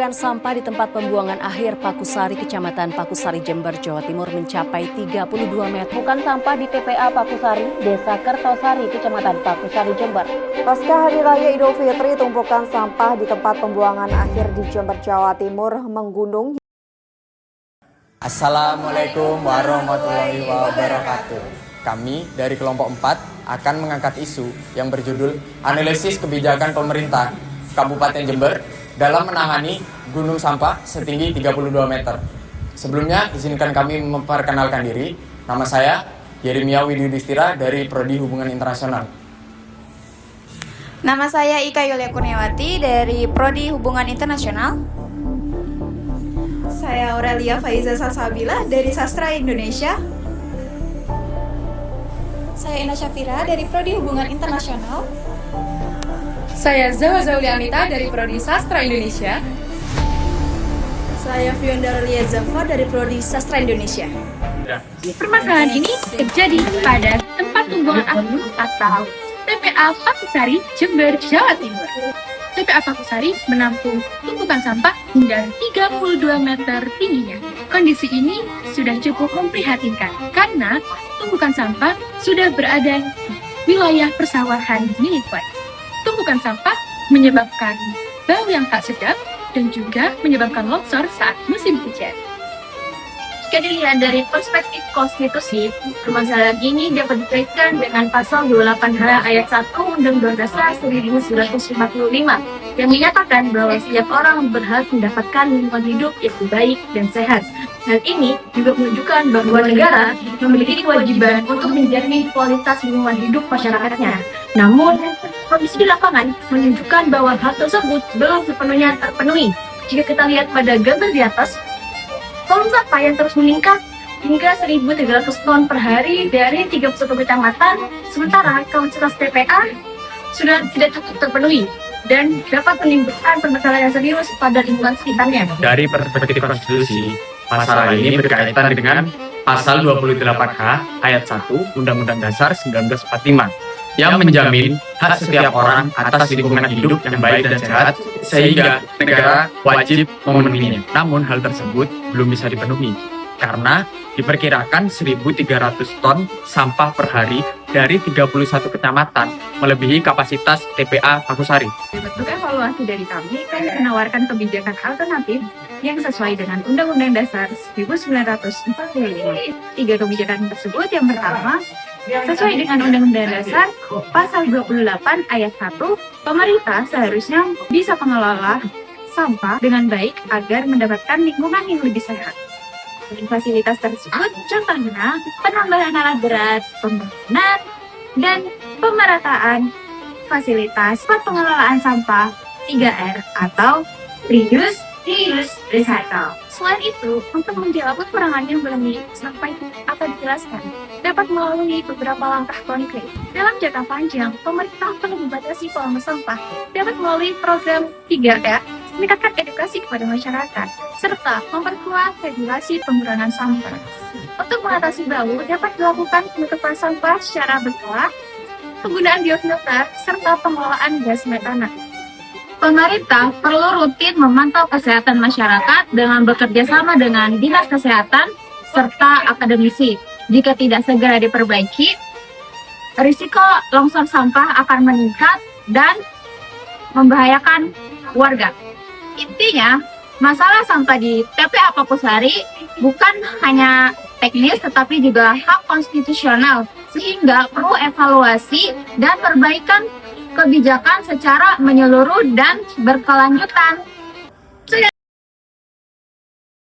tumpukan sampah di tempat pembuangan akhir Pakusari, Kecamatan Pakusari, Jember, Jawa Timur mencapai 32 meter. Tumpukan sampah di TPA Pakusari, Desa Kertosari, Kecamatan Pakusari, Jember. Pasca Hari Raya Idul Fitri, tumpukan sampah di tempat pembuangan akhir di Jember, Jawa Timur menggunung. Assalamualaikum warahmatullahi wabarakatuh. Kami dari kelompok 4 akan mengangkat isu yang berjudul Analisis Kebijakan Pemerintah Kabupaten Jember dalam menangani gunung sampah setinggi 32 meter. Sebelumnya, izinkan kami memperkenalkan diri. Nama saya Yeremia Widudistira dari Prodi Hubungan Internasional. Nama saya Ika Yulia Kurniawati dari Prodi Hubungan Internasional. Saya Aurelia Faiza Salsabila dari Sastra Indonesia. Saya Ina Syafira dari Prodi Hubungan Internasional. Saya Zawa Zauli Amita dari Prodi Sastra Indonesia. Saya Fiona Rolia Zafar dari Prodi Sastra Indonesia. Permasalahan ini terjadi pada tempat pembuangan akhir atau TPA Pakusari, Jember, Jawa Timur. TPA Pakusari menampung tumpukan sampah hingga 32 meter tingginya. Kondisi ini sudah cukup memprihatinkan karena tumpukan sampah sudah berada di wilayah persawahan milik warga. Tumpukan sampah menyebabkan bau yang tak sedap dan juga menyebabkan longsor saat musim hujan. Jika dilihat dari perspektif konstitusi, permasalahan ini dapat dikaitkan dengan pasal 28H ayat 1 Undang-Undang Dasar 1945 yang menyatakan bahwa setiap orang berhak mendapatkan lingkungan hidup yang baik dan sehat. Hal ini juga menunjukkan bahwa negara memiliki kewajiban untuk menjamin kualitas lingkungan hidup masyarakatnya. Namun, kondisi di lapangan menunjukkan bahwa hal tersebut belum sepenuhnya terpenuhi. Jika kita lihat pada gambar di atas, volume sampah yang terus meningkat hingga 1.300 ton per hari dari 31 kecamatan, sementara kapasitas TPA sudah tidak cukup terpenuhi dan dapat menimbulkan permasalahan yang serius pada lingkungan sekitarnya. Dari perspektif konstitusi, masalah ini berkaitan dengan pasal 28H ayat 1 Undang-Undang Dasar 1945 yang menjamin hak setiap orang atas lingkungan hidup yang baik dan sehat, sehingga negara wajib memenuhinya. Namun hal tersebut belum bisa dipenuhi karena diperkirakan 1.300 ton sampah per hari dari 31 kecamatan melebihi kapasitas TPA Pakusari. Bentuk evaluasi dari kami menawarkan kebijakan alternatif yang sesuai dengan Undang-Undang Dasar 1945. 3 kebijakan tersebut, yang pertama, sesuai dengan Undang-Undang Dasar Pasal 28 Ayat 1, pemerintah seharusnya bisa mengelola sampah dengan baik agar mendapatkan lingkungan yang lebih sehat. Fasilitas tersebut contohnya penambahan alat berat, pembangunan, dan pemerataan fasilitas pengelolaan sampah 3R atau reduce, reuse, recycle. Selain itu, untuk menjawab kekurangan yang belum disampaikan atau dijelaskan, dapat melalui beberapa langkah konkret. Dalam jangka panjang, pemerintah perlu membatasi volume sampah dapat melalui program 3R, meningkatkan edukasi kepada masyarakat, serta memperkuat regulasi pengurangan sampah. Untuk mengatasi bau, dapat dilakukan penutupan sampah secara berkala, penggunaan biofilter, serta pengelolaan gas metana. Pemerintah perlu rutin memantau kesehatan masyarakat dengan bekerja sama dengan Dinas Kesehatan serta akademisi. Jika tidak segera diperbaiki, risiko longsor sampah akan meningkat dan membahayakan warga. Intinya, masalah sampah di TPA Pakusari bukan hanya teknis tetapi juga hak konstitusional, sehingga perlu evaluasi dan perbaikan kebijakan secara menyeluruh dan berkelanjutan.